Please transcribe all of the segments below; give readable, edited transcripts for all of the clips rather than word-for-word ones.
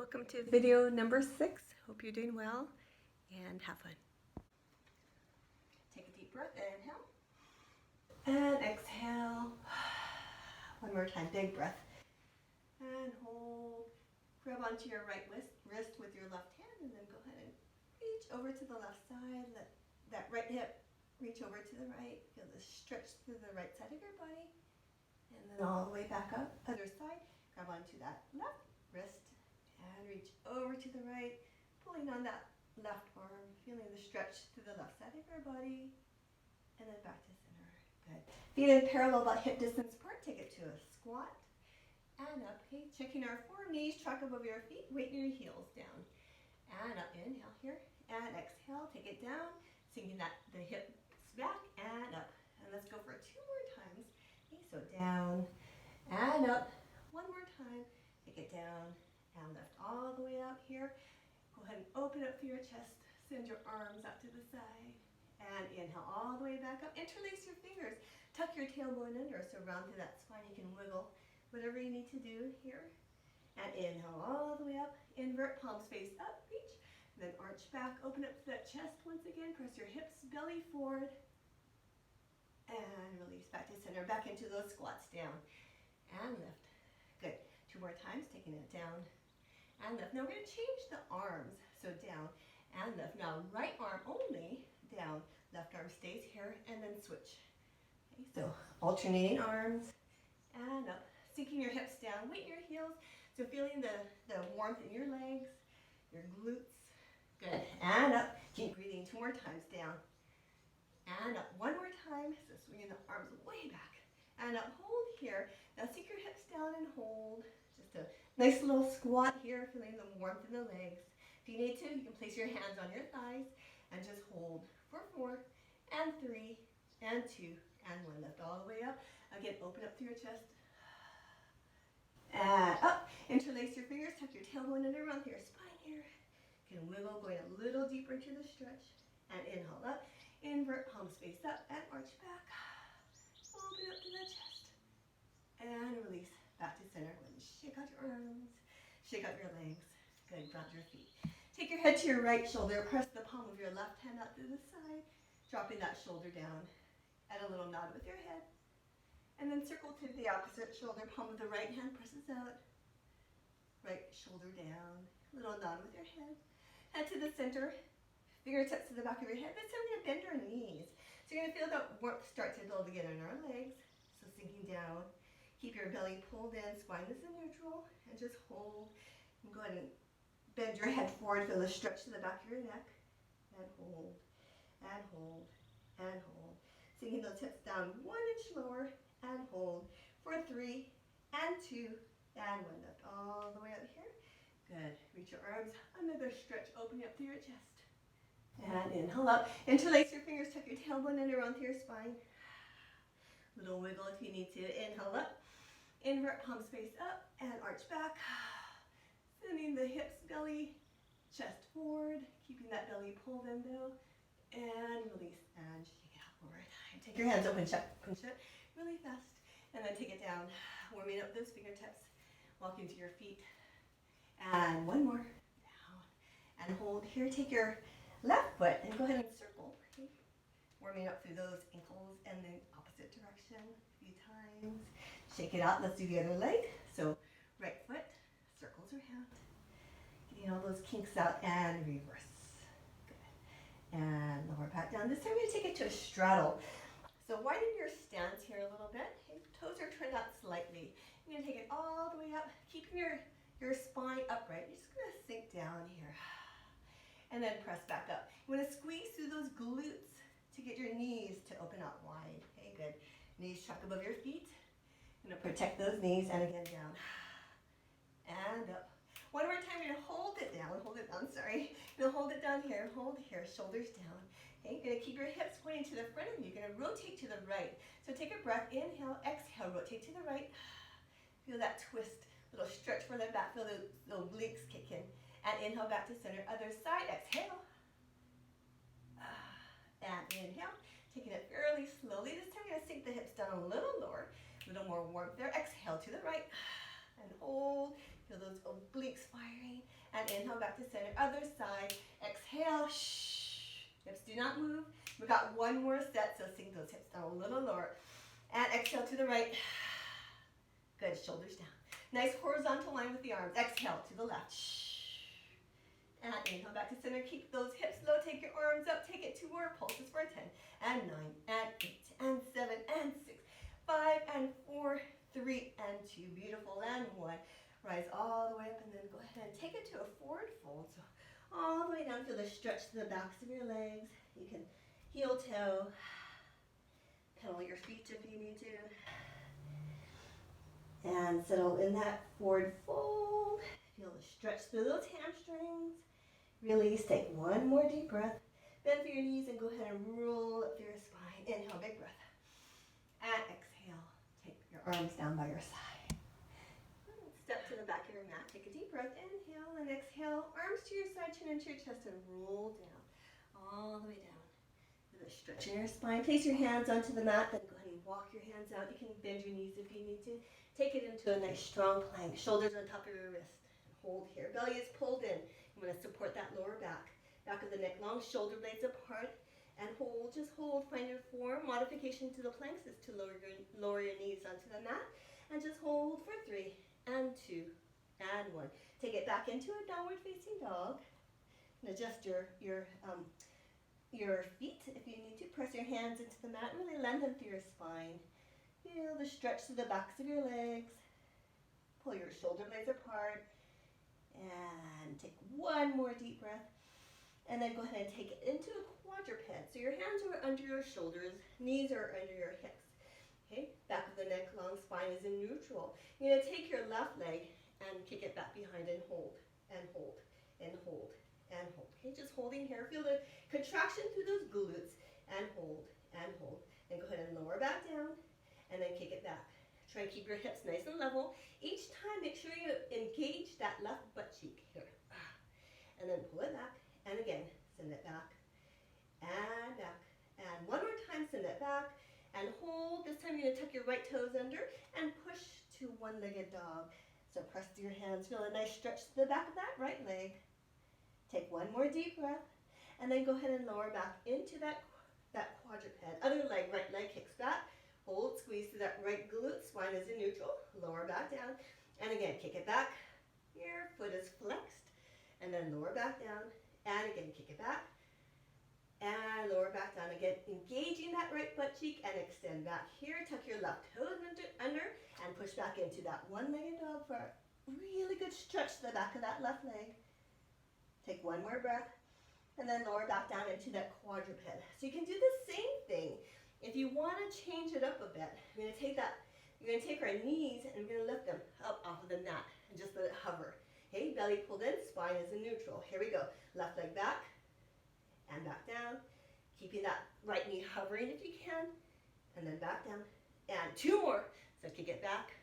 Welcome to video number 6. Hope you're doing well and have fun. Take a deep breath, inhale and exhale. One more time, big breath. And hold. Grab onto your right wrist with your left hand and then go ahead and reach over to the left side. Let that right hip reach over to the right. Feel the stretch through the right side of your body. And then all the way back up. Other side, grab onto that left wrist and reach over to the right, pulling on that left arm, feeling the stretch through the left side of your body, and then back to center. Good. Feet in parallel, about hip distance apart. Take it to a squat and up. Okay, checking our foreknees, track above your feet, weight your heels down. And up, inhale here, and exhale, take it down, sinking the hips back and up. And let's go for 2 more times. Okay, so down and up. One more time, take it down and lift all the way out here. Go ahead and open up through your chest. Send your arms out to the side. And inhale all the way back up. Interlace your fingers. Tuck your tailbone under. So round through that spine. You can wiggle whatever you need to do here. And inhale all the way up. Invert, palms face up. Reach. And then arch back. Open up to that chest once again. Press your hips, belly forward. And release back to center. Back into those squats. Down. And lift. Good. 2 more times. Taking it down. And lift. Now we're going to change the arms. So down and lift. Now right arm only, down. Left arm stays here and then switch. Okay, so alternating arms and up. Sinking your hips down, weight your heels. So feeling the warmth in your legs, your glutes. Good. And up. Keep breathing 2 more times. Down and up. 1 more time. So swinging the arms way back. And up. Hold here. Now sink your hips down and hold. Just a nice little squat here, feeling the warmth in the legs. If you need to, you can place your hands on your thighs and just hold for 4 and 3 and 2 and 1. Lift all the way up. Again, open up through your chest. And up. Interlace your fingers. Tuck your tailbone under around your spine here. You can wiggle, going a little deeper into the stretch. And inhale up. Invert, palms face up and arch back. Open up to the chest. And release. Back to center. Shake out your arms. Shake out your legs. Good. Ground your feet. Take your head to your right shoulder. Press the palm of your left hand out to the side. Dropping that shoulder down. Add a little nod with your head. And then circle to the opposite shoulder. Palm of the right hand presses out. Right shoulder down. Little nod with your head. Head to the center. Fingertips to the back of your head. This time we're going to bend our knees. So you're going to feel that warmth start to build again in our legs. So sinking down. Keep your belly pulled in, spine is in neutral, and just hold. And go ahead and bend your head forward, feel the stretch to the back of your neck, and hold, and hold, and hold. Sinking those hips down 1 inch lower, and hold for 3 and 2 and 1. Lift all the way up here. Good. Reach your arms, another stretch, opening up through your chest. And inhale up. Interlace your fingers, tuck your tailbone in around through your spine. Little wiggle if you need to. Inhale up. Invert, palms face up and arch back. Sending the hips, belly, chest forward. Keeping that belly pulled in though. And release and shake it out one more time. Take your hands open, shut, really fast. And then take it down. Warming up those fingertips. Walking to your feet. And 1 more. Down. And hold here. Take your left foot and go ahead and circle. Okay. Warming up through those ankles and the opposite direction a few times. Shake it out. Let's do the other leg. So right foot circles around. Getting all those kinks out and reverse. Good. And lower back down. This time we're going to take it to a straddle. So widen your stance here a little bit. Okay. Toes are turned out slightly. You're going to take it all the way up. Keeping your spine upright. You're just going to sink down here. And then press back up. You want to squeeze through those glutes to get your knees to open out wide. Okay, good. Knees tuck above your feet. Going to protect those knees and again down. And up. 1 more time, you're going to hold it down, sorry. You're going to hold it down here, hold here, shoulders down. Okay, you're going to keep your hips pointing to the front of you. You're going to rotate to the right. So take a breath, inhale, exhale, rotate to the right. Feel that twist, little stretch for the back, feel the obliques kick in. And inhale back to center, other side, exhale. And inhale, taking it fairly slowly. This time you're going to sink the hips down a little lower. A little more warmth there. Exhale to the right and hold. Feel those obliques firing. And inhale back to center. Other side. Exhale. Shh. Hips do not move. We've got one more set, so sink those hips down a little lower. And exhale to the right. Good, shoulders down. Nice horizontal line with the arms. Exhale to the left. Shh. And inhale back to center. Keep those hips low. Take your arms up. Take it to more pulses for 10 and 9 and 8 and 7 and 6, 5 and 4, 3 and 2. Beautiful. And 1. Rise all the way up and then go ahead and take it to a forward fold. So all the way down. Feel the stretch to the backs of your legs. You can heel toe. Pedal your feet if you need to. And settle in that forward fold. Feel the stretch through those hamstrings. Release. Take one more deep breath. Bend through your knees and go ahead and roll up through your spine. Inhale, big breath. And exhale. Take your arms down by your side. Step to the back of your mat. Take a deep breath. Inhale and exhale. Arms to your side, chin into your chest, and roll down. All the way down. Stretch in your spine. Place your hands onto the mat. Then go ahead and walk your hands out. You can bend your knees if you need to. Take it into a nice strong plank. Shoulders on top of your wrist. Hold here. Belly is pulled in. You want to support that lower back. Back of the neck long. Shoulder blades apart. And hold. Just hold. Find your form. Modification to the planks is to lower your knees onto the mat. And just hold for 3 and 2 and 1. Take it back into a downward facing dog. And adjust your feet if you need to. Press your hands into the mat. Really lengthen through your spine. Feel the stretch to the backs of your legs. Pull your shoulder blades apart. And take one more deep breath. And then go ahead and take it into a quadruped. So your hands are under your shoulders. Knees are under your hips. Okay? Back of the neck, long spine is in neutral. You're going to take your left leg and kick it back behind and hold. And hold. And hold. And hold. Okay, just holding here. Feel the contraction through those glutes. And hold. And hold. And go ahead and lower back down. And then kick it back. Try and keep your hips nice and level. Each time, make sure you engage that left butt cheek here. And then pull it back. And again, send it back. And back. And one more time, send it back. And hold. This time, you're going to tuck your right toes under. And push to one-legged dog. So press through your hands. Feel a nice stretch to the back of that right leg. Take one more deep breath, and then go ahead and lower back into that quadruped. Other leg, right leg kicks back. Hold, squeeze to that right glute. Spine is in neutral. Lower back down. And again, kick it back. Your foot is flexed. And then lower back down. And again, kick it back. And lower back down again. Engaging that right butt cheek and extend back here. Tuck your left toes under and push back into that one-legged dog for a really good stretch to the back of that left leg. Take one more breath, and then lower back down into that quadruped. So you can do the same thing. If you want to change it up a bit, you're going to take our knees and we're going to lift them up off of the mat and just let it hover. Okay, belly pulled in, spine is in neutral. Here we go. Left leg back and back down. Keeping that right knee hovering if you can, and then back down. And 2 more. So kick it back.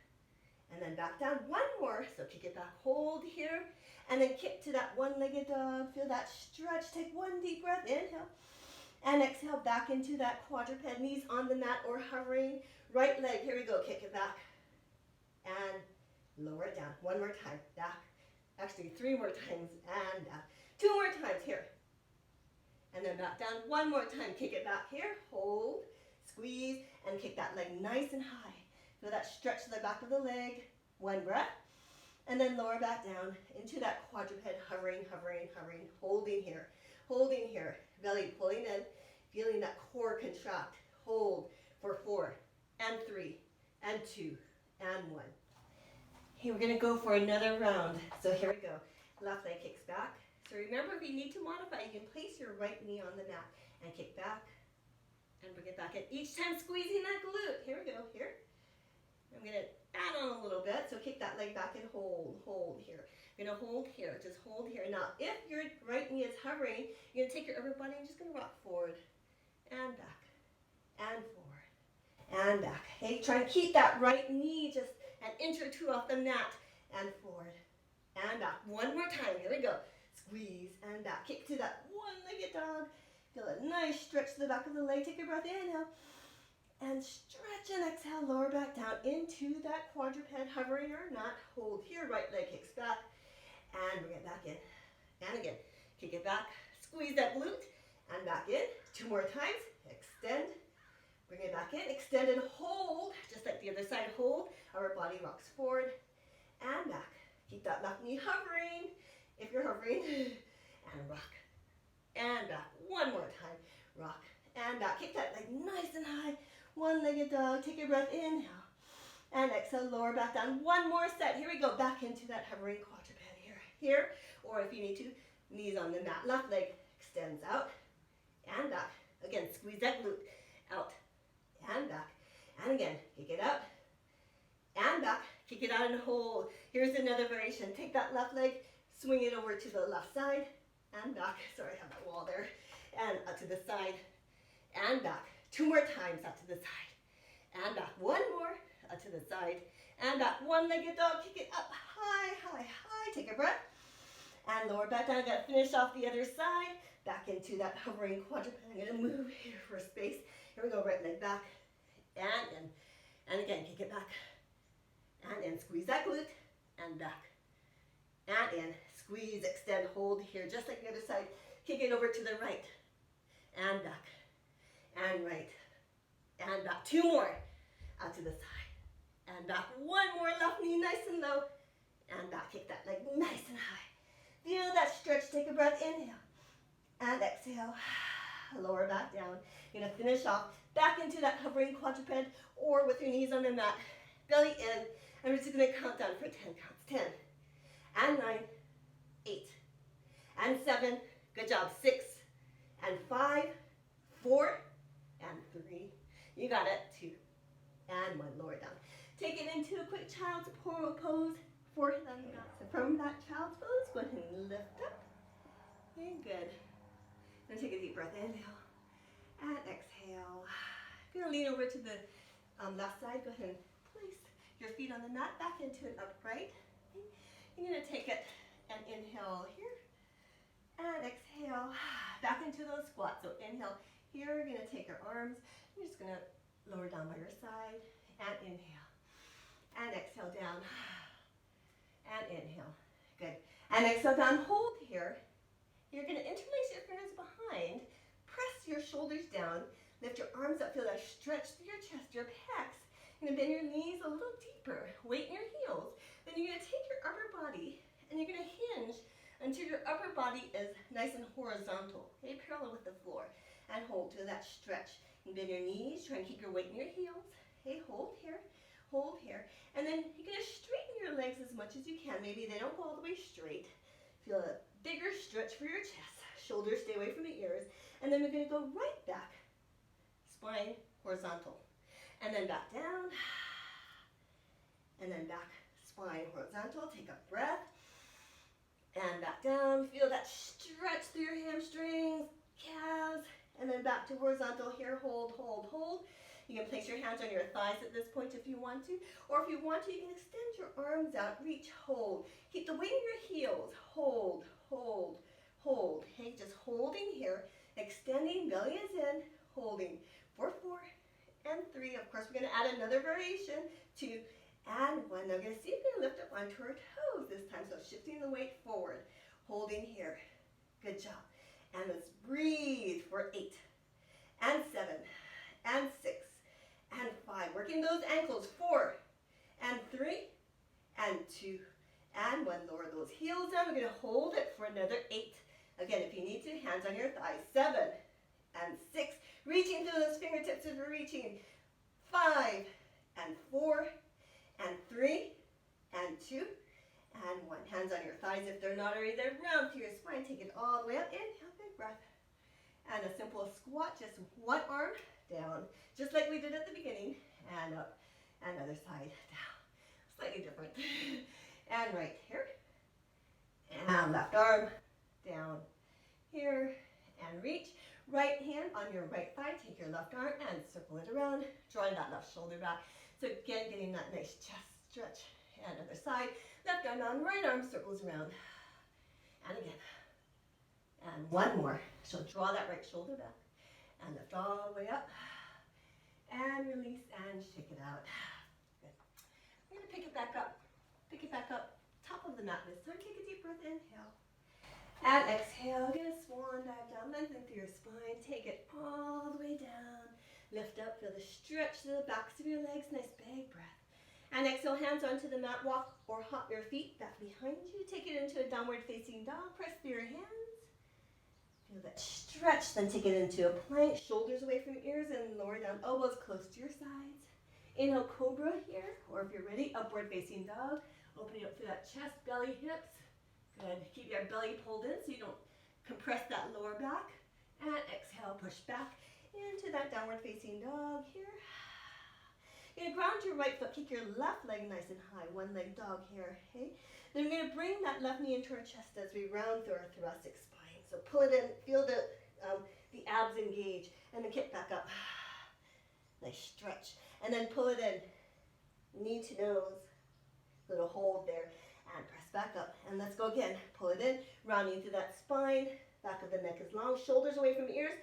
And then back down. 1 more. So kick it back. Hold here. And then kick to that one-legged dog. Feel that stretch. Take one deep breath. Inhale. And exhale back into that quadruped. Knees on the mat or hovering. Right leg. Here we go. Kick it back. And lower it down. 1 more time. Back. Actually, 3 more times. And down. 2 more times. Here. And then back down. 1 more time. Kick it back here. Hold. Squeeze. And kick that leg nice and high. Feel that stretch to the back of the leg. 1 breath. And then lower back down into that quadruped, hovering, hovering, hovering, holding here, belly pulling in, feeling that core contract, hold for 4 and 3 and 2 and 1. Okay, we're going to go for another round. So here we go. Left leg kicks back. So remember, if you need to modify, you can place your right knee on the mat and kick back and bring it back in. Each time squeezing that glute. Here we go, here. I'm going to add on a little bit, so kick that leg back and hold here. You're going to hold here, just hold here. Now, if your right knee is hovering, you're going to take your upper body and just going to rock forward and back and forward and back. Okay, try and keep that right knee just an inch or 2 off the mat and forward and back. 1 more time, here we go. Squeeze and back. Kick to that one-legged dog. Feel a nice stretch to the back of the leg. Take your breath, inhale. And stretch and exhale, lower back down into that quadruped, hovering or not. Hold here, right leg kicks back, and bring it back in. And again, kick it back, squeeze that glute, and back in. 2 more times, extend, bring it back in, extend and hold, just like the other side, hold. Our body rocks forward and back. Keep that left knee hovering, if you're hovering, and rock, and back. 1 more time, rock, and back. Kick that leg nice and high. One-legged dog, take a breath, inhale, and exhale, lower back down. 1 more set, here we go, back into that hovering quadruped here, or if you need to, knees on the mat, left leg extends out, and back. Again, squeeze that glute, out, and back, and again, kick it out, and back, kick it out and hold. Here's another variation, take that left leg, swing it over to the left side, and back, sorry, I have that wall there, and out to the side, and back. 2 more times, out to the side, and back. 1 more, out to the side, and back. One-legged dog, kick it up, high, high, high, take a breath, and lower back down. Got to finish off the other side, back into that hovering quadruped. I'm going to move here for space. Here we go, right leg back, and in, and again, kick it back, and in, squeeze that glute, and back, and in, squeeze, extend, hold here, just like the other side. Kick it over to the right, and back, and right, and back. 2 more, out to the side, and back. 1 more, left knee nice and low, and back. Kick that leg nice and high. Feel that stretch, take a breath, inhale, and exhale, lower back down. You're gonna finish off back into that hovering quadruped, or with your knees on the mat, belly in, and we're just gonna count down for 10 counts. 10, and 9, 8, and 7, good job, 6, and 5, 4, and 3, you got it, 2, and 1, lower down. Take it into a quick child's pose for them. So from that child's pose, go ahead and lift up, and good. And take a deep breath, inhale, and exhale. You're gonna lean over to the left side, go ahead and place your feet on the mat, back into an upright. You're gonna take it and inhale here, and exhale, back into those squats. So inhale here, you're gonna take your arms, you're just gonna lower down by your side, and inhale, and exhale down, and inhale, good. And exhale down, hold here. You're gonna interlace your fingers behind, press your shoulders down, lift your arms up, feel that stretch through your chest, your pecs. You're gonna bend your knees a little deeper, weight in your heels. Then you're gonna take your upper body, and you're gonna hinge until your upper body is nice and horizontal, okay, parallel with the floor. And hold to that stretch. You bend your knees, try and keep your weight in your heels. Okay, hold here, and then you're gonna straighten your legs as much as you can. Maybe they don't go all the way straight. Feel a bigger stretch for your chest. Shoulders stay away from the ears. And then we're gonna go right back, spine horizontal. And then back down, and then back, spine horizontal. Take a breath, and back down. Feel that stretch through your hamstrings, calves, and then back to horizontal here. Hold, hold, hold. You can place your hands on your thighs at this point if you want to, or if you want to, you can extend your arms out, reach, hold. Keep the weight in your heels. Hold, hold, hold. Okay, just holding here, extending, belly is in, holding for 4 and 3. Of course, we're going to add another variation, 2 and 1. Now we're going to see if we can lift up onto our toes this time. So shifting the weight forward, holding here. Good job. And let's breathe for 8 and 7 and 6 and 5. Working those ankles, 4 and 3 and 2 and 1. Lower those heels down. We're going to hold it for another 8. Again, if you need to, hands on your thighs. 7 and 6. Reaching through those fingertips if you're reaching. 5 and 4 and 3 and 2 and 1. Hands on your thighs if they're not already there. Round through your spine. Take it all the way up. Inhale, big breath. And a simple squat, just one arm down, just like we did at the beginning. And up. And other side down. Slightly different. And right here. And left arm down here. And reach. Right hand on your right thigh. Take your left arm and circle it around. Drawing that left shoulder back. So again, getting that nice chest stretch. And other side. Left arm down, right arm circles around. And again. And one more. So draw that right shoulder back. And lift all the way up. and release and shake it out. Good. We're gonna pick it back up. Pick it back up, top of the mat this time. Take a deep breath, inhale. And exhale, get a swan dive down, lengthen through your spine. Take it all the way down. Lift up, feel the stretch to the backs of your legs. Nice big breath. And exhale, hands onto the mat. Walk or hop your feet back behind you. Take it into a downward facing dog. Press through your hands. Feel that stretch. Then take it into a plank. Shoulders away from your ears and lower down. Elbows close to your sides. Inhale, cobra here. Or if you're ready, upward facing dog. Opening up through that chest, belly, hips. Good. Keep your belly pulled in so you don't compress that lower back. And exhale, push back into that downward facing dog here. You're going to ground your right foot, kick your left leg nice and high, one leg dog here, okay? Then we're going to bring that left knee into our chest as we round through our thoracic spine. So pull it in, feel the abs engage, and then kick back up. Nice stretch. And then pull it in, knee to nose, little hold there, and press back up. And let's go again, pull it in, rounding through that spine, back of the neck is long, shoulders away from the ears,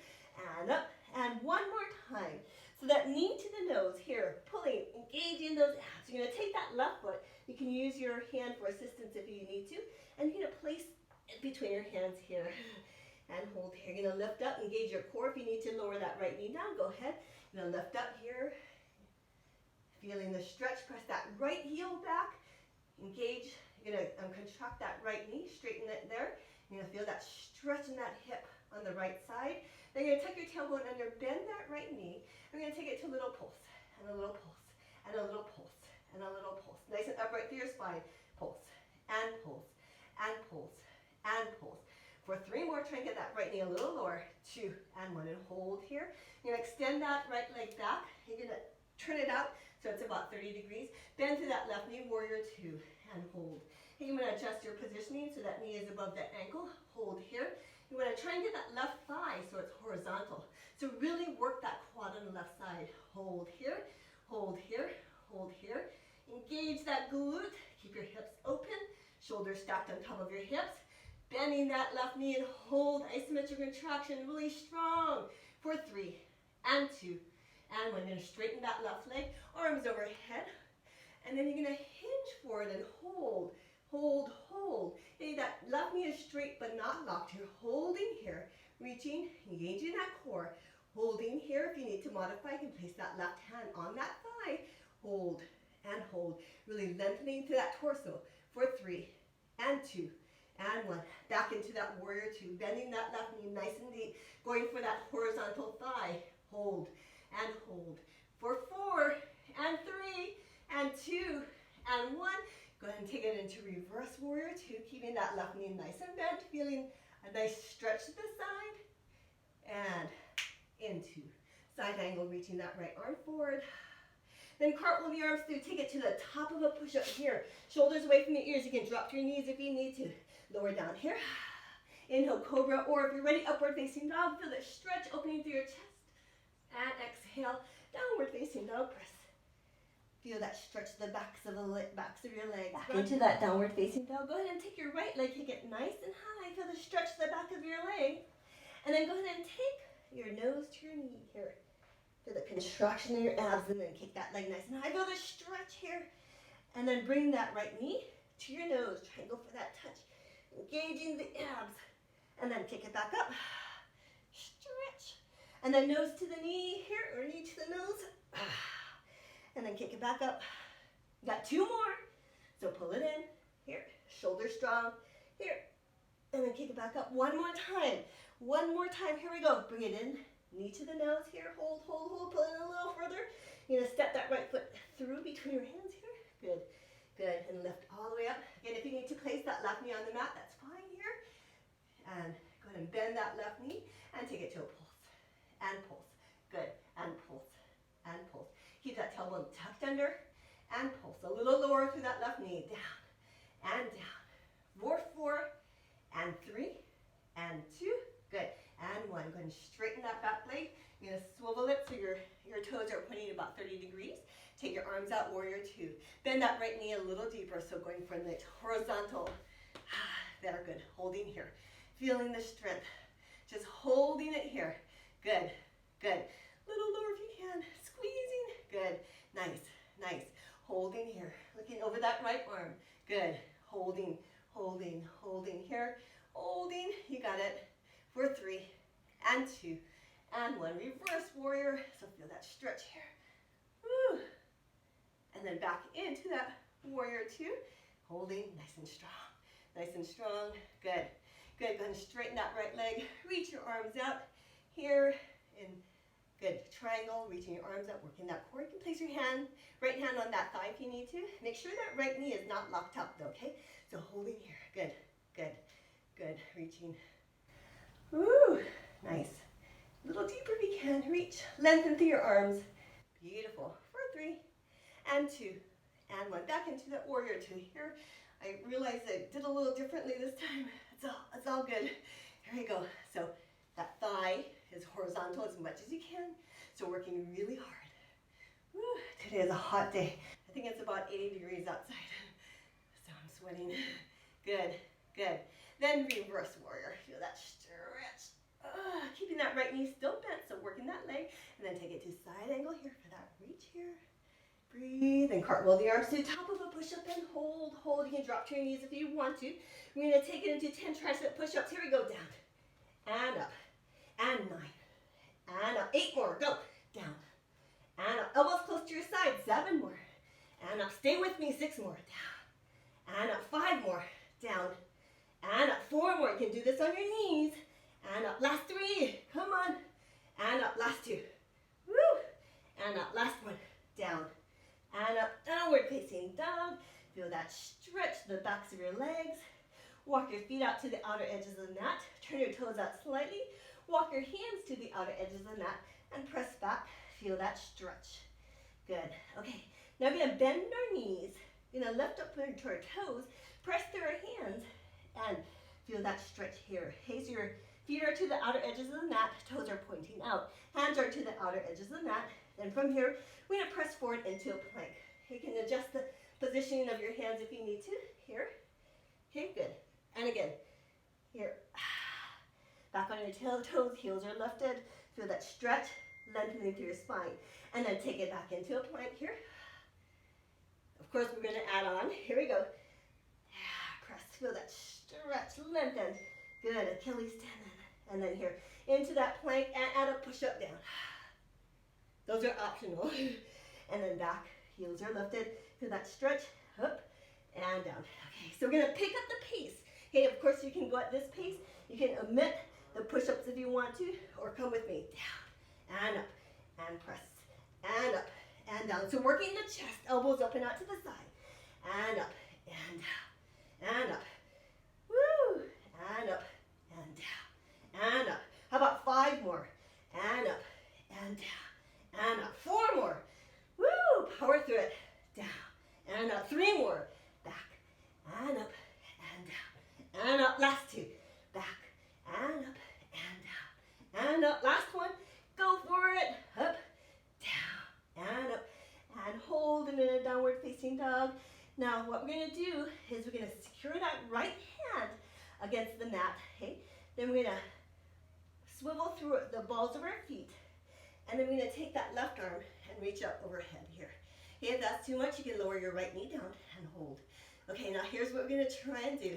and up, and one more time. So that knee to the nose here, pulling, engaging those abs. You're going to take that left foot. You can use your hand for assistance if you need to. And you're going to place it between your hands here. And hold here. You're going to lift up, engage your core. If you need to lower that right knee down, go ahead. You're going to lift up here. Feeling the stretch, press that right heel back. Engage. You're going to contract that right knee, straighten it there. You're going to feel that stretch in that hip on the right side. Then you're going to tuck your tailbone under, bend that right knee. We're going to take it to a little pulse, and a little pulse, and a little pulse, and a little pulse. Nice and upright through your spine. Pulse, and pulse, and pulse, and pulse. For 3 more, try and get that right knee a little lower. 2 and 1, and hold here. You're going to extend that right leg back. You're going to turn it out so it's about 30 degrees. Bend through that left knee, warrior 2, and hold. You're going to adjust your positioning so that knee is above the ankle. Hold here. You want to try and get that left thigh so it's horizontal. So really work that quad on the left side. Hold here, hold here, hold here. Engage that glute. Keep your hips open. Shoulders stacked on top of your hips. Bending that left knee and hold. Isometric contraction really strong. For 3 and 2 and 1. You're going to straighten that left leg. Arms overhead. And then you're going to hinge forward and hold. Hold, hold. Hey, that left knee is straight but not locked. You're holding here, reaching, engaging that core. Holding here. If you need to modify, you can place that left hand on that thigh. Hold and hold. Really lengthening to that torso. For 3 and 2 and 1. Back into that warrior 2. Bending that left knee nice and deep. Going for that horizontal thigh. Hold and hold. For 4 and 3 and 2 and 1. Go ahead and take it into reverse warrior 2, keeping that left knee nice and bent, feeling a nice stretch to the side, and into side angle, reaching that right arm forward. Then cartwheel the arms through, take it to the top of a push-up here. Shoulders away from the ears, you can drop to your knees if you need to. Lower down here. Inhale, cobra, or if you're ready, upward facing dog. Feel the stretch opening through your chest. And exhale, downward facing dog, press. Feel that stretch the backs of your legs. Back into that downward facing dog. Go ahead and take your right leg, kick it nice and high. Feel the stretch to the back of your leg. And then go ahead and take your nose to your knee here. Feel the contraction in your abs and then kick that leg nice and high. Feel the stretch here. And then bring that right knee to your nose. Try and go for that touch. Engaging the abs. And then kick it back up. Stretch. And then nose to the knee here, or knee to the nose. And then kick it back up. Got 2 more. So pull it in. Here. Shoulders strong. Here. And then kick it back up. 1 more time. 1 more time. Here we go. Bring it in. Knee to the nose here. Hold, hold, hold. Pull it in a little further. You're going to step that right foot through between your hands here. Good. Good. And lift all the way up. Again, if you need to place that left knee on the mat, that's fine here. And go ahead and bend that left knee and take it to a pulse. And pulse. Good. And pulse. And pulse. Keep that tailbone tucked under and pulse. A little lower through that left knee. Down and down. For 4 and 3 and 2. Good. And 1. Go ahead and straighten that back leg. You're going to swivel it so your toes are pointing about 30 degrees. Take your arms out, warrior 2. Bend that right knee a little deeper, so going for the horizontal. There, good. Holding here. Feeling the strength. Just holding it here. Good. Good. Little lower if you can. Squeezing. Good. Nice. Nice. Holding here. Looking over that right arm. Good. Holding, holding, holding here. Holding. You got it. For 3 and 2 and 1. Reverse warrior. So feel that stretch here. Woo. And then back into that warrior 2. Holding nice and strong. Nice and strong. Good. Good. Go ahead and straighten that right leg. Reach your arms out here in good triangle. Reaching your arms out, working that core. You can place your right hand on that thigh if you need to. Make sure that right knee is not locked up though, okay? So holding here. Good. Good. Good. Reaching. Woo. Nice. A little deeper if you can. Reach. Lengthen through your arms. Beautiful. For 3 and 2 and 1. Back into that warrior 2 here. I realized I did a little differently this time. It's all good. Here we go. So that thigh is horizontal as much as you can. So working really hard. Woo. Today is a hot day. I think it's about 80 degrees outside. So I'm sweating. Good. Good. Then reverse warrior. Feel that stretch. Keeping that right knee still bent. So working that leg. And then take it to side angle here for that reach here. Breathe and cartwheel the arms to the top of a push-up and hold, hold. You can drop to your knees if you want to. We're going to take it into 10 tricep push-ups. Here we go. Down and up and 9 and up. 8 more. Go. Down and up. Elbows close to your side. 7 more. And up. Stay with me. 6 more. Down and up. 5 more. Down and up. 4 more. You can do this on your knees. And up. Last 3. Come on. And up. Last 2. Woo. And up. Last 1. Down. And up, downward facing dog. Feel that stretch the backs of your legs. Walk your feet out to the outer edges of the mat. Turn your toes out slightly. Walk your hands to the outer edges of the mat and press back. Feel that stretch. Good. Okay, now we're going to bend our knees. We're going to lift up into our toes. Press through our hands and feel that stretch here. Okay, so your feet are to the outer edges of the mat. Toes are pointing out. Hands are to the outer edges of the mat. And from here, we're going to press forward into a plank. You can adjust the positioning of your hands if you need to. Here. Okay, good. And again. Here. Back on your toes, heels are lifted. Feel that stretch, lengthening through your spine. And then take it back into a plank here. Of course, we're going to add on. Here we go. Press. Feel that stretch, lengthen. Good. Achilles tendon. And then here. Into that plank and add a push-up down. Those are optional. And then back, heels are lifted. Feel that stretch, up and down. Okay, so we're gonna pick up the pace. Okay, of course you can go at this pace. You can omit the push-ups if you want to, or come with me. Down and up and press and up and down. So working the chest, elbows up and out to the side. And up and down and up. Woo! And up and down and up. How about 5 more? And up and down. And up. 4 more. Woo! Power through it. Down. And up. 3 more. Back. And up. And down. And up. Last 2. Back. And up. And down. And up. Last 1. Go for it. Up. Down. And up. And hold in a downward facing dog. Now what we're going to do is we're going to secure that right hand against the mat. Okay? Then we're going to swivel through the balls of our feet. And then we're going to take that left arm and reach up overhead here. If that's too much, you can lower your right knee down and hold. Okay, now here's what we're going to try and do.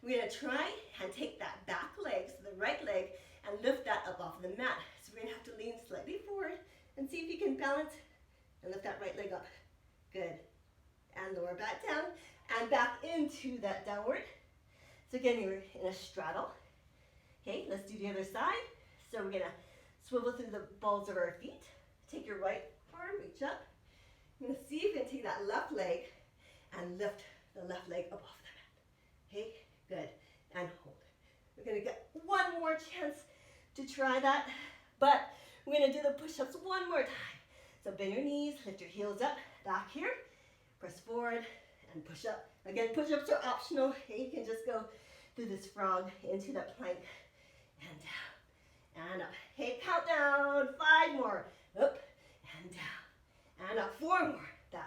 We're going to try and take that back leg, so the right leg, and lift that up off of the mat. So we're going to have to lean slightly forward and see if you can balance and lift that right leg up. Good. And lower back down and back into that downward. So again, you're in a straddle. Okay, let's do the other side. So we're going to swivel through the balls of our feet. Take your right arm, reach up. I'm going to see if you can take that left leg and lift the left leg up off the mat. Okay, good. And hold. We're going to get one more chance to try that, but we're going to do the push-ups one more time. So bend your knees, lift your heels up, back here, press forward and push up. Again, push-ups are optional. Okay, you can just go through this frog into that plank and down. And up. Hey, count down. 5 more. Up and down. And up. 4 more. Down.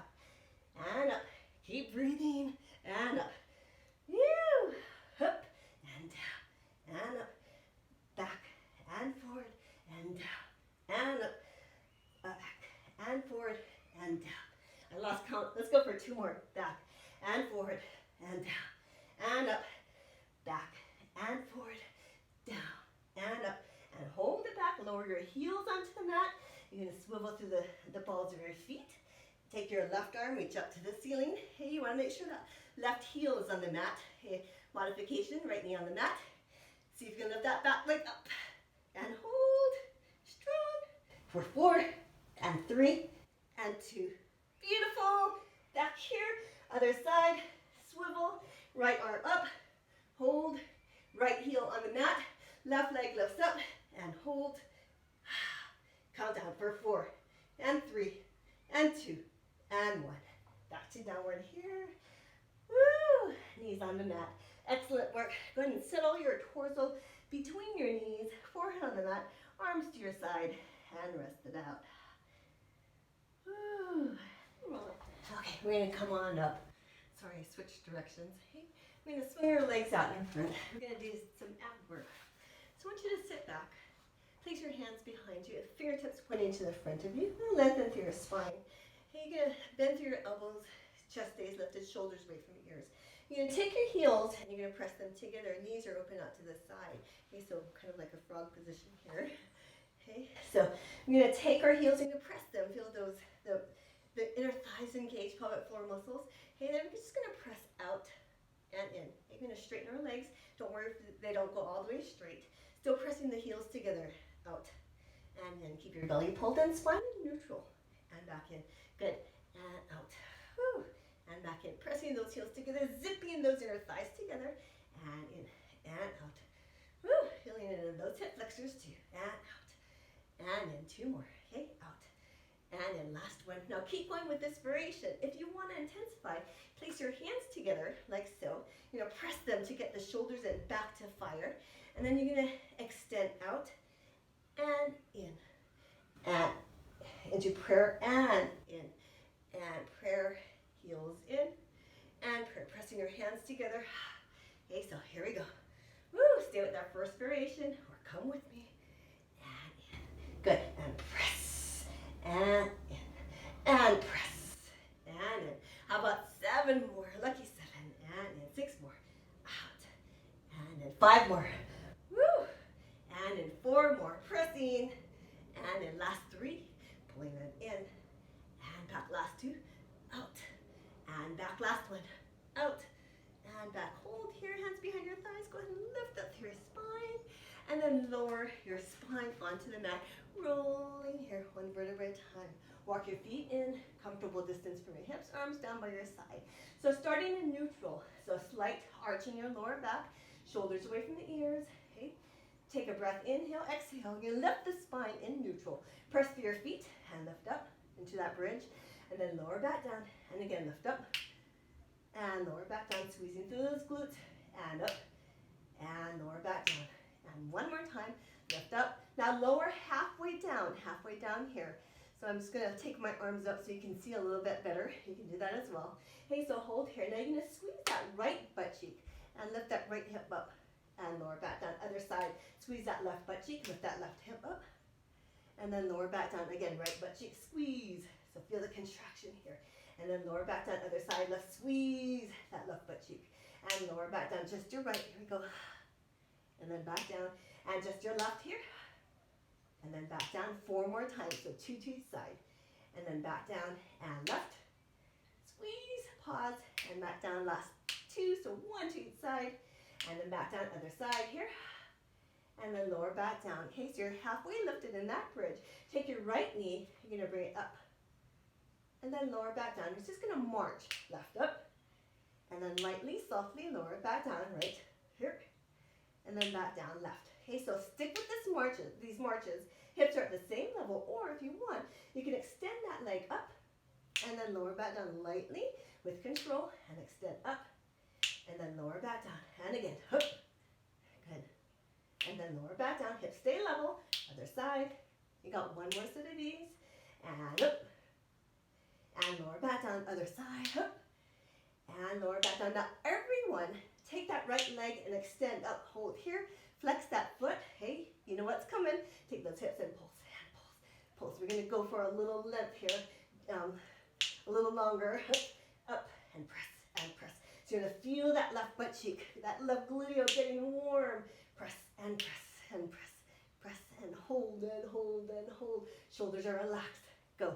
And up. Keep breathing. And up. Woo. Up and down. And up. Back and forward and down. And up. 2 more, back and forward and down and up, back and forward, down and up, and hold it back. Lower your heels onto the mat. You're going to swivel through the balls of your feet. Take your left arm, reach up to the ceiling. Hey, you want to make sure that left heel is on the mat. Hey, modification, right knee on the mat. See if you can lift that back leg up and hold strong for 4 and 3 and 2. Beautiful. Back here, other side, swivel, right arm up, hold, right heel on the mat, left leg lifts up and hold. Count down for 4 and 3 and 2 and 1. Back to downward here. Woo! Knees on the mat. Excellent work. Go ahead and settle your torso between your knees, forehead on the mat, arms to your side, and rest it out. Woo. Okay, we're going to come on up. Sorry, I switched directions. Okay, we're going to swing your legs out in front. We're going to do some ab work. So I want you to sit back. Place your hands behind you, fingertips pointing to the front of you, and lengthen through your spine. Okay, you're going to bend through your elbows, chest stays lifted, shoulders away from your ears. You're going to take your heels and you're going to press them together. Knees are open out to the side. Okay, so kind of like a frog position here. Okay, so we're going to take our heels and you're going to press them. Feel those, the inner thighs engage, pelvic floor muscles. Okay, then we're just going to press out and in. You're going to straighten our legs. Don't worry if they don't go all the way straight. Still pressing the heels together. Out and then keep your belly pulled and spine in neutral and back in. Good. And out. Whew. And back in. Pressing those heels together, zipping those inner thighs together and in and out. Whew. Feeling into those hip flexors too. And out. And in. 2 more. Okay. Out. And in. Last one. Now keep going with this variation. If you want to intensify, place your hands together like so. You know, press them to get the shoulders and back to fire. And then you're going to extend out and in, and into prayer and in, and prayer, heels in, and prayer, pressing your hands together. Okay, so here we go. Woo, stay with that first variation, or come with me, and in. Good, and press, and in, and press, and in. How about 7 more? Lucky 7, and in. 6 more, out, and in. 5 more. Woo! And in 4 more, pressing, and in last 3, pulling them in, and back last 2, out, and back last 1, out, and back. Hold here, hands behind your thighs, go ahead and lift up through your spine, and then lower your spine onto the mat, rolling here, 1 vertebra at a time. Walk your feet in, comfortable distance from your hips, arms down by your side. So starting in neutral, so slight arch in your lower back, shoulders away from the ears, okay? Take a breath, inhale, exhale. You're going to lift the spine in neutral. Press through your feet and lift up into that bridge. And then lower back down. And again, lift up. And lower back down, squeezing through those glutes. And up. And lower back down. And 1 more time, lift up. Now lower halfway down here. So I'm just going to take my arms up so you can see a little bit better. You can do that as well. Okay, so hold here. Now you're going to squeeze that right butt cheek. And lift that right hip up. And lower back down, other side, squeeze that left butt cheek, lift that left hip up, and then lower back down, again, right butt cheek, squeeze, so feel the contraction here, and then lower back down, other side, left, squeeze that left butt cheek, and lower back down, just your right, here we go, and then back down, and just your left here, and then back down 4 more times, so 2 to each side, and then back down, and left, squeeze, pause, and back down, last 2, so 1 to each side, and then back down, other side here. And then lower back down. Okay, so you're halfway lifted in that bridge. Take your right knee, you're going to bring it up. And then lower back down. You're just going to march left up. And then lightly, softly lower back down, right here. And then back down, left. Okay, so stick with these marches. Hips are at the same level, or if you want, you can extend that leg up. And then lower back down lightly with control. And extend up. And then lower back down, and again, hook, good, and then lower back down, hips stay level, other side, you got 1 more set of these, and up, and lower back down, other side, up, and lower back down. Now everyone, take that right leg and extend up, hold here, flex that foot, hey, you know what's coming, take those hips and pulse, and pulse, pulse. We're going to go for a little length here, a little longer, up, and press, and press. So you're going to feel that left butt cheek, that left gluteal getting warm. Press, and press, and press, press, and hold, and hold, and hold. Shoulders are relaxed. Go,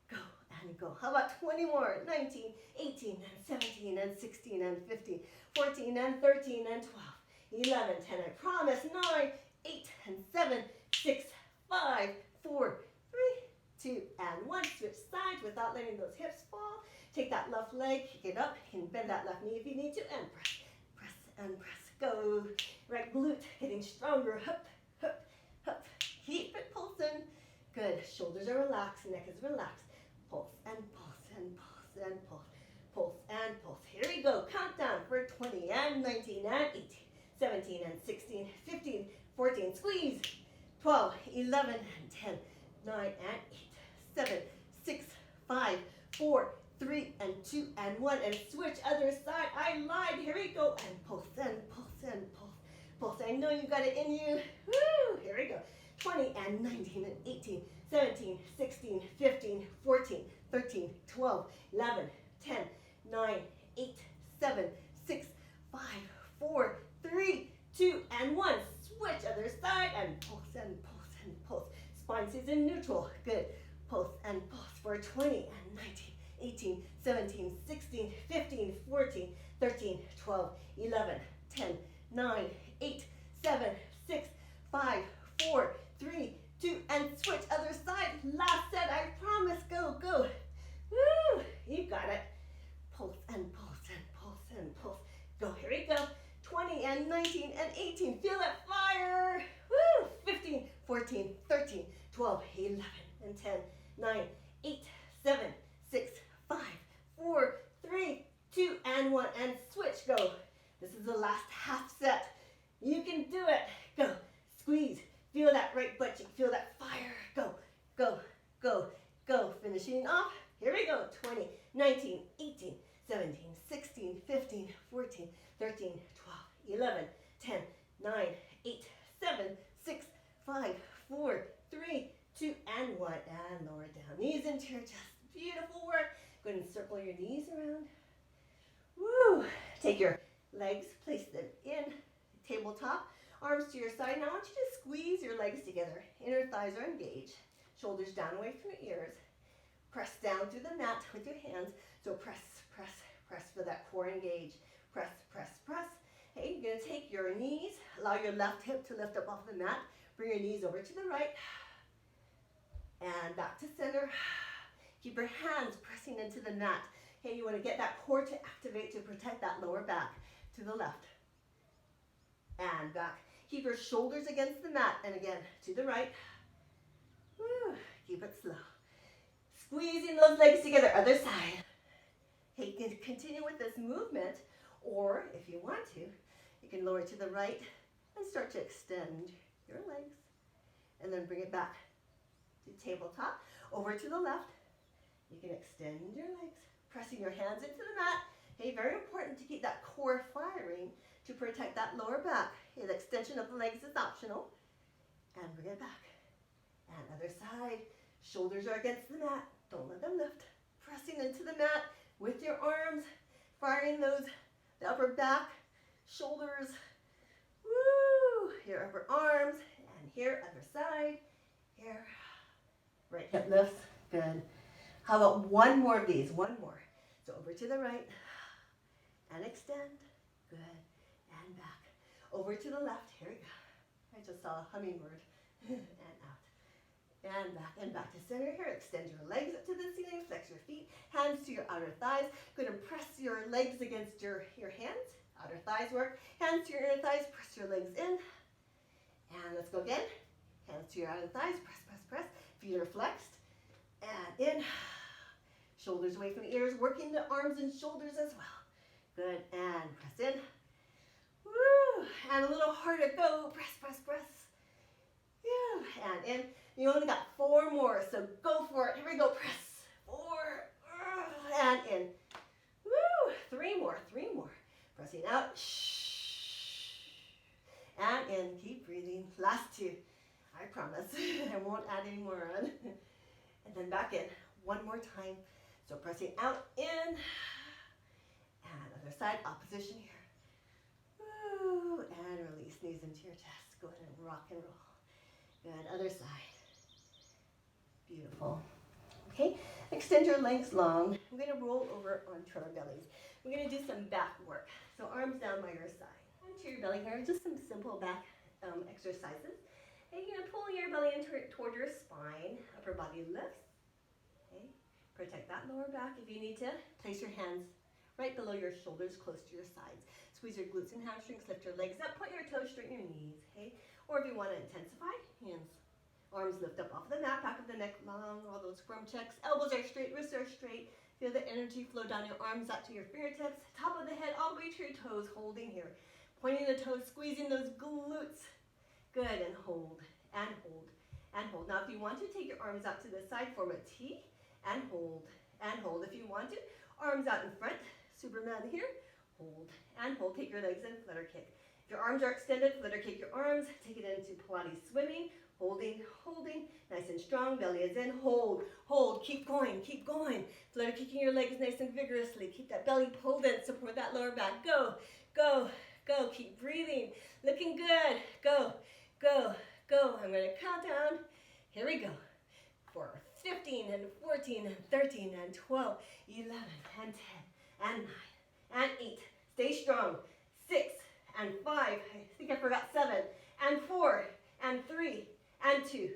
go, and go. How about 20 more? 19, 18, and 17, and 16, and 15, 14, and 13, and 12, 11, 10. I promise. 9, 8, and 7, 6, 5, 4, 3, 2, and 1. Switch sides without letting those hips fall. Take that left leg, kick it up. You can bend that left knee if you need to, and press, press, and press. Go. Right glute getting stronger. Hup, hup, hup. Keep it pulsing. Good. Shoulders are relaxed. Neck is relaxed. Pulse and pulse and pulse and pulse. Pulse and pulse. Here we go. Countdown for 20 and 19 and 18, 17 and 16, 15, 14. Squeeze. 12, 11 and 10, 9 and 8, 7, 6, 5, 4, 3 and 2 and 1. And switch other side. I lied. Here we go. And pulse and pulse and pulse. Pulse. I know you got it in you. Woo! Here we go. 20 and 19 and 18, 17, 16, 15, 14, 13, 12, 11, 10, 9, 8, 7, 6, 5, 4, 3, 2, and 1. Switch other side and pulse and pulse and pulse. Spine stays in neutral. Good. Pulse and pulse for 20 and 19, 18, 17, 16, 15, 14, 13, 12, 11, 10, 9, 8, 7, 6, 5, 4, 3, 2, and switch other side. Last set, I promise. Go, go. Woo! You got it. Pulse and pulse and pulse and pulse. Go, here we go. 20 and 19 and 18. Feel that fire. Woo! 15, 14, 13, 12, 11 and 10, 9, 8, 7, 6, 5, 4, 3, 2, and 1. And switch. Go. This is the last half set. You can do it. Go. Squeeze. Feel that right butt cheek. Feel that fire. Go, go, go, go. Finishing off. Here we go. 20, 19, 18, 17, 16, 15, 14, 13, 12, 11, 10, 9, 8, 7, 6, 5, 4, 3, 2, and 1. And lower down. Knees into your chest. Beautiful work. Go ahead and circle your knees around. Woo! Take your legs, place them in tabletop. Arms to your side. Now I want you to squeeze your legs together. Inner thighs are engaged. Shoulders down away from your ears. Press down through the mat with your hands. So press, press, press. Feel that core engage. Press, press, press. Hey, you're going to take your knees. Allow your left hip to lift up off the mat. Bring your knees over to the right. And back to center. Keep your hands pressing into the mat. Okay, you want to get that core to activate to protect that lower back. To the left. And back. Keep your shoulders against the mat. And again, to the right. Woo. Keep it slow. Squeezing those legs together. Other side. Hey, you can continue with this movement. Or, if you want to, you can lower to the right and start to extend your legs. And then bring it back to tabletop. Over to the left. You can extend your legs. Pressing your hands into the mat. Hey, very important to keep that core firing to protect that lower back. Okay, the extension of the legs is optional. And bring it back. And other side. Shoulders are against the mat. Don't let them lift. Pressing into the mat with your arms. Firing the upper back, shoulders. Woo! Your upper arms. And here, other side. Here. Right hip lifts. Good. How about one more of these? One more. So over to the right. And extend. Good. And back. Over to the left. Here we go. I just saw a hummingbird. And out. And back to center here. Extend your legs up to the ceiling. Flex your feet. Hands to your outer thighs. Go ahead and press your legs against your hands. Outer thighs work. Hands to your inner thighs. Press your legs in. And let's go again. Hands to your outer thighs. Press, press, press. Feet are flexed. And in. Shoulders away from the ears. Working the arms and shoulders as well. Good. And press in. Woo! And a little harder. Go. Press, press, press. Yeah. And in. You only got 4 more, so go for it. Here we go. Press. 4. And in. Woo! 3 more. 3 more. Pressing out. And in. Keep breathing. Last 2. I promise. I won't add any more on. And then back in. 1 more time. So pressing out, in, Other side, opposition here. Woo, and release, knees into your chest. Go ahead and rock and roll. Good, other side. Beautiful. Okay, extend your legs long. We're going to roll over onto our bellies. We're going to do some back work. So arms down by your side. Onto your belly here, just some simple back exercises. And you're going to pull your belly in toward your spine. Upper body lifts. Okay, protect that lower back. If you need to, place your hands right below your shoulders, close to your sides. Squeeze your glutes and hamstrings, lift your legs up, point your toes, straighten your knees, okay? Or if you want to intensify, hands, arms lift up off the mat, back of the neck long, all those scrum checks. Elbows are straight, wrists are straight. Feel the energy flow down your arms up to your fingertips, top of the head, all the way to your toes, holding here. Pointing the toes, squeezing those glutes. Good, and hold, and hold, and hold. Now if you want to, take your arms out to the side, form a T, and hold, and hold. If you want to, arms out in front, Superman here, hold, and hold. Take your legs in, flutter kick. If your arms are extended, flutter kick your arms, take it into Pilates swimming, holding, holding, nice and strong, belly is in, hold, hold, keep going, flutter kicking your legs nice and vigorously, keep that belly pulled in, support that lower back, go, go, go, keep breathing, looking good, go, go, go. I'm going to count down, here we go, for 15 and 14 and 13 and 12, 11 and 10 and 9 and 8, stay strong, 6 and 5, I think I forgot 7 and 4 and 3 and 2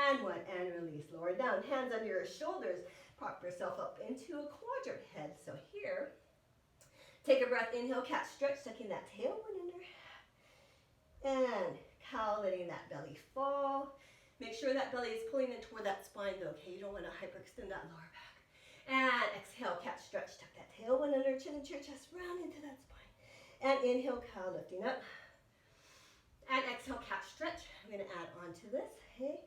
and 1, and release, lower down, hands under your shoulders, prop yourself up into a quadrant head. So here, take a breath, inhale, cat stretch, tucking that tailbone under, and cow, letting that belly fall. Make sure that belly is pulling in toward that spine though, okay? You don't want to hyperextend that lower back. And exhale, cat stretch, tuck that tailbone under, chin into your chest, round into that spine. And inhale, cow, lifting up. And exhale, cat stretch. I'm going to add on to this, okay?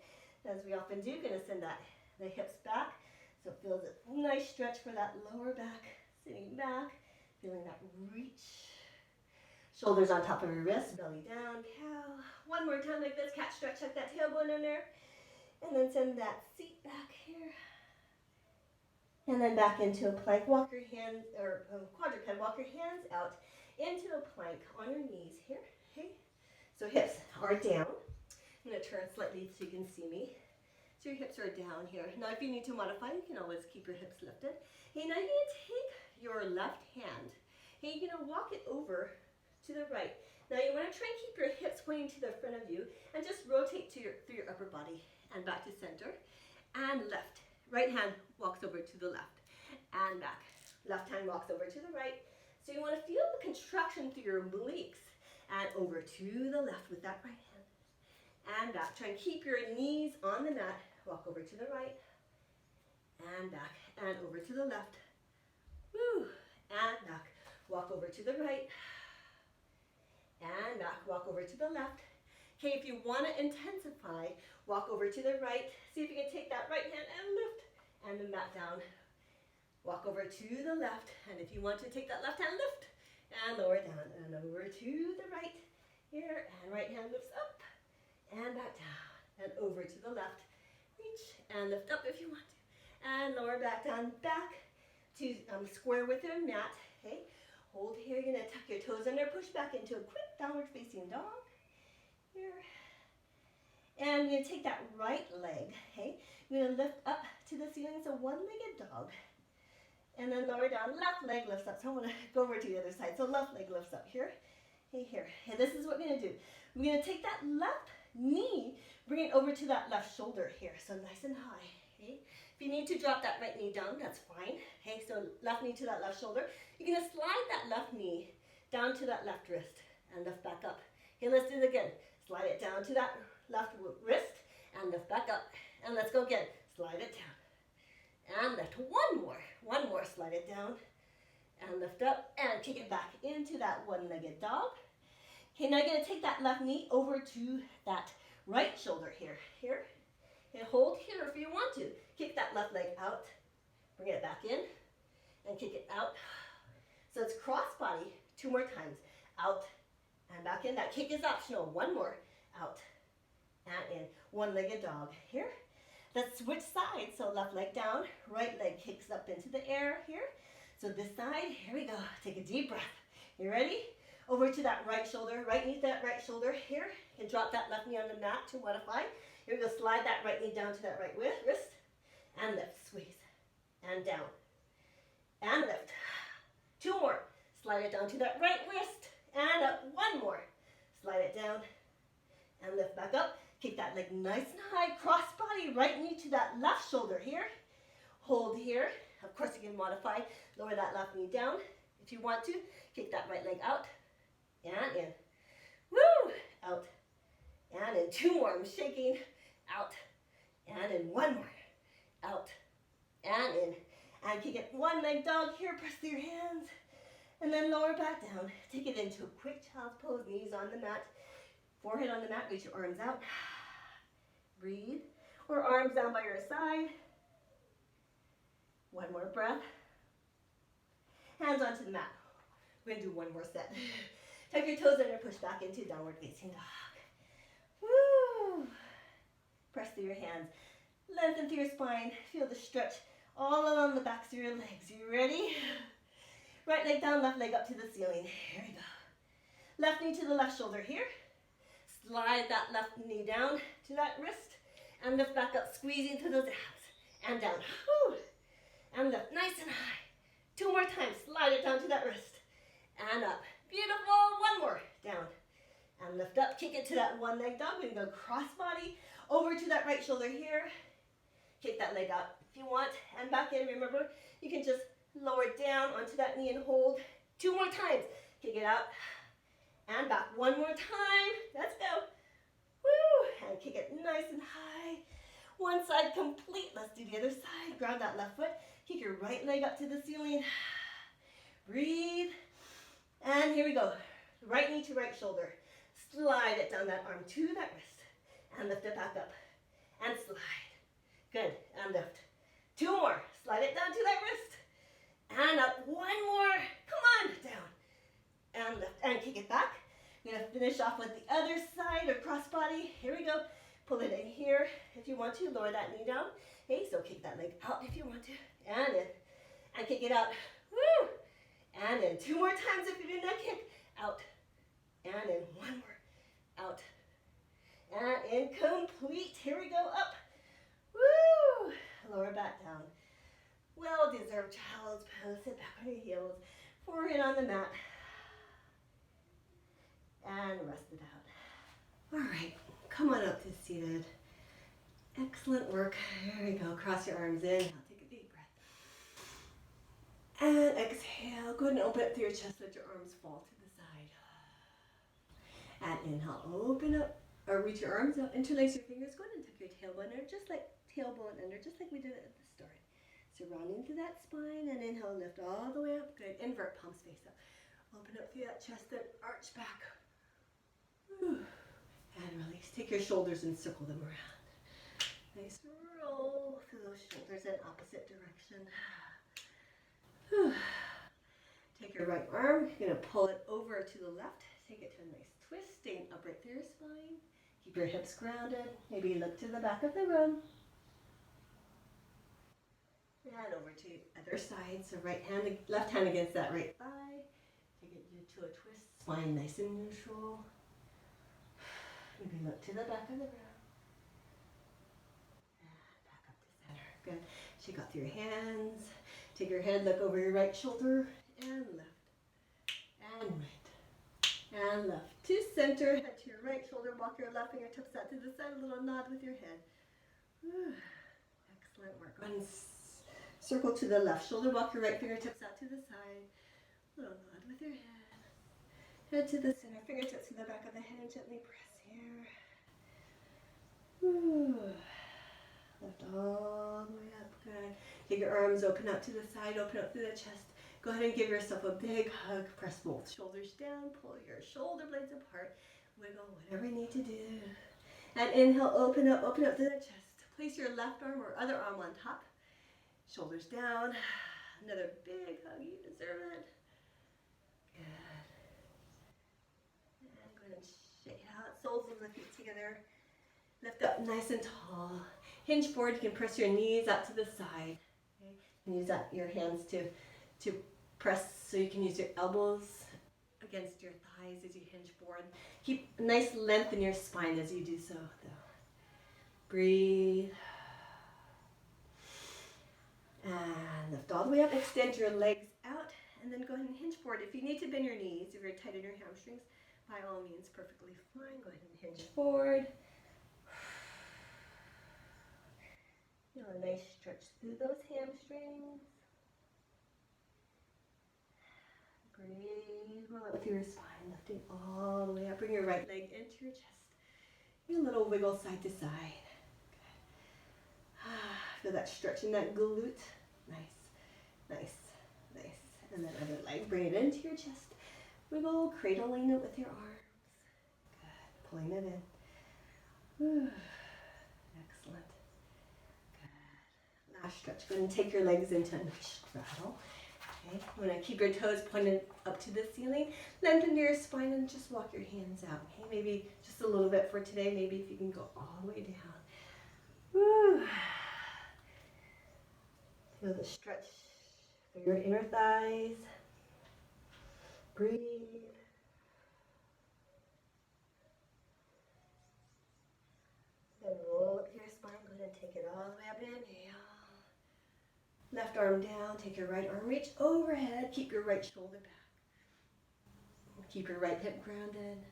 As we often do, going to send the hips back. So it feels a nice stretch for that lower back, sitting back, feeling that reach. Shoulders on top of your wrists, belly down, cow. One more time like this, cat stretch, tuck that tailbone under. And then send that seat back here. And then back into a plank. Walk your hands, or quadruped, walk your hands out into a plank on your knees here, okay? So hips are down. I'm going to turn slightly so you can see me. So your hips are down here. Now if you need to modify, you can always keep your hips lifted. Hey, now you're going to take your left hand. Hey, you're going to walk it over to the right. Now you want to try and keep your hips pointing to the front of you and just rotate through your upper body and back to center and left. Right hand walks over to the left and back. Left hand walks over to the right. So you want to feel the contraction through your obliques and over to the left with that right hand and back. Try and keep your knees on the mat. Walk over to the right and back and over to the left. Woo, and back. Walk over to the right and back. Walk over to the left. Okay, if you want to intensify, walk over to the right. See if you can take that right hand and lift and the mat down. Walk over to the left, and if you want to take that left hand, lift and lower down and over to the right here, and right hand lifts up and back down and over to the left. Reach and lift up if you want to, and lower back down, back to square with your mat. Okay, hold here. You're gonna tuck your toes under, push back into a quick downward facing dog. Here. And you're going to take that right leg, okay? You're going to lift up to the ceiling, so one-legged dog. And then lower down, left leg lifts up. So I want to go over to the other side. So left leg lifts up here, okay, here. And this is what we're going to do. We're going to take that left knee, bring it over to that left shoulder here. So nice and high, okay? If you need to drop that right knee down, that's fine. Okay, so left knee to that left shoulder. You're going to slide that left knee down to that left wrist and lift back up. Okay, let's do it again. Slide it down to that left wrist and lift back up. And let's go again. Slide it down. And lift. One more. Slide it down and lift up and kick it back into that one-legged dog. Okay, now you're going to take that left knee over to that right shoulder here. And hold here if you want to. Kick that left leg out. Bring it back in and kick it out. So it's cross body 2 more times. Out and back in. That kick is optional. 1 more. Out and in. One-legged dog here. Let's switch sides. So left leg down, right leg kicks up into the air here. So this side, here we go. Take a deep breath. You ready? Over to that right shoulder, right knee to that right shoulder here. And drop that left knee on the mat to modify. Here we go, slide that right knee down to that right wrist. And lift, squeeze. And down. And lift. 2 more. Slide it down to that right wrist. And up. 1 more. Slide it down. And lift back up. Keep that leg nice and high. Cross body, right knee to that left shoulder here. Hold here. Of course, you can modify. Lower that left knee down. If you want to, kick that right leg out. And in. Woo! Out. And in. 2 more. I'm shaking. Out. And in. 1 more. Out. And in. And kick it. 1 leg dog here. Press through your hands. And then lower back down. Take it into a quick child's pose. Knees on the mat. Forehead on the mat. Reach your arms out. Breathe. Or arms down by your side. 1 more breath. Hands onto the mat. We're going to do 1 more set. Tuck your toes under, push back into downward facing dog. Woo! Press through your hands. Lengthen through your spine. Feel the stretch all along the backs of your legs. You ready? Right leg down, left leg up to the ceiling. Here we go. Left knee to the left shoulder here. Slide that left knee down to that wrist. And lift back up, squeezing through those abs. And down. Woo! And lift nice and high. 2 more times. Slide it down to that wrist. And up. Beautiful. 1 more. Down. And lift up. Kick it to that 1 leg dog. We're going to go cross body over to that right shoulder here. Kick that leg out if you want. And back in. Remember, you can just lower it down onto that knee and hold. 2 more times. Kick it out. And back. 1 more time. Let's go. Woo. And kick it nice and high. 1 side complete. Let's do the other side. Ground that left foot. Kick your right leg up to the ceiling. Breathe. And here we go. Right knee to right shoulder. Slide it down that arm to that wrist. And lift it back up. And slide. Good. And lift. 2 more. Slide it down to that wrist. And up. 1 more. Come on. Down. And lift. And kick it back. We're going to finish off with the other side or cross body. Here we go. Pull it in here if you want to. Lower that knee down. Okay, so kick that leg out if you want to. And in. And kick it out. Woo! And in. 2 more times if you're doing that kick. Out. And in. 1 more. Out. And in. Complete. Here we go. Up. Woo! Lower back down. Well-deserved child's pose. Sit back on your heels. Forehead on the mat. And rest it out. All right. Come on up to seated. Excellent work. There we go. Cross your arms in. Now take a deep breath. And exhale. Go ahead and open up through your chest. Let your arms fall to the side. And inhale. Open up or reach your arms up. Interlace your fingers. Go ahead and tuck your tailbone under. Just like tailbone under. Just like we did at the start. Surrounding through that spine. And inhale. Lift all the way up. Good. Invert. Palms face up. Open up through that chest. Then arch back. Whew. And release. Take your shoulders and circle them around. Nice roll through those shoulders in opposite direction. Take your right arm. You're going to pull it over to the left. Take it to a nice twist. Staying upright through your spine. Keep your hips grounded. Maybe look to the back of the room. And over to the other side. So left hand against that right thigh. Take it to a twist. Spine nice and neutral. Maybe look to the back of the room. And back up to center. Good. Shake out through your hands. Take your head, look over your right shoulder. And left. And right. And left. To center. Head to your right shoulder. Walk your left fingertips out to the side. A little nod with your head. Excellent work. Go ahead and circle to the left shoulder. Walk your right fingertips out to the side. A little nod with your head. Head to the center. Fingertips to the back of the head. Gently press. Lift all the way up. Good. Take your arms, open up to the side, open up through the chest. Go ahead and give yourself a big hug. Press both shoulders down. Pull your shoulder blades apart. Wiggle, whatever you need to do. And inhale, open up through the chest. Place your left arm or other arm on top. Shoulders down. Another big hug. You deserve it. Good. And go ahead and shake it out. Soles of the feet together. Lift up nice and tall. Hinge forward. You can press your knees out to the side. Okay? And use your hands to to press so you can use your elbows against your thighs as you hinge forward. Keep a nice length in your spine as you do so, though. Breathe. And lift all the way up. Extend your legs out and then go ahead and hinge forward. If you need to bend your knees, if you're tight in your hamstrings, by all means, perfectly fine. Go ahead and hinge forward. Feel a nice stretch through those hamstrings. Breathe well up through your spine, lifting all the way up. Bring your right leg into your chest. Do a little wiggle side to side. Good. Feel that stretch in that glute. Nice, nice, nice. And then other leg, bring it into your chest. Wiggle, cradling it with your arms. Good. Pulling it in. Excellent. Good. Last stretch. Go ahead and take your legs into a nice straddle. Okay. You want to keep your toes pointed up to the ceiling. Lengthen your spine and just walk your hands out. Okay. Maybe just a little bit for today. Maybe if you can go all the way down. Woo. Feel the stretch through your inner thighs. Breathe. Then roll up your spine. Go ahead and take it all the way up. Inhale. Left arm down. Take your right arm, reach overhead. Keep your right shoulder back. Keep your right hip grounded.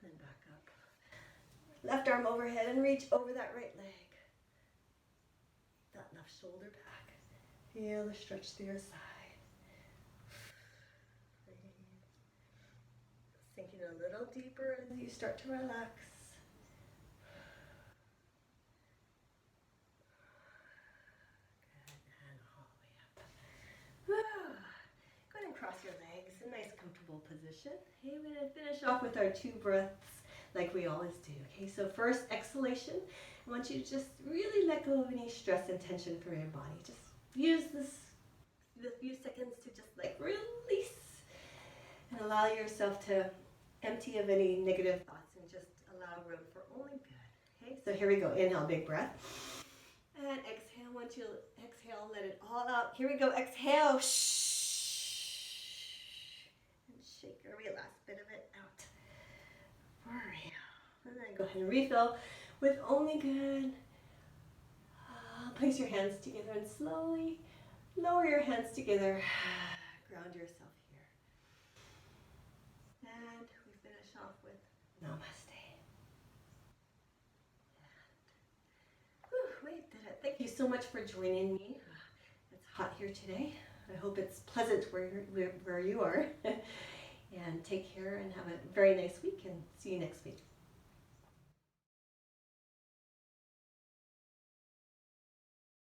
Then back up. Left arm overhead and reach over that right leg. That left shoulder back. Feel the stretch through your side. Sinking a little deeper as you start to relax. Good, and all the way up. Woo. Go ahead and cross your legs, a nice comfortable position. Okay, we're going to finish off with our 2 breaths like we always do. Okay, so first exhalation, I want you to just really let go of any stress and tension from your body. Just use the few seconds to just like release and allow yourself to empty of any negative thoughts and just allow room for only good. Okay, so here we go. Inhale, big breath. And exhale. Once you exhale, let it all out. Here we go. Exhale. Shh. And shake every last bit of it out. For real. And then go ahead and refill with only good. Place your hands together and slowly lower your hands together. Ground yourself here. And we finish off with namaste. And, we did it. Thank you so much for joining me. It's hot here today. I hope it's pleasant where you are. And take care and have a very nice week and see you next week.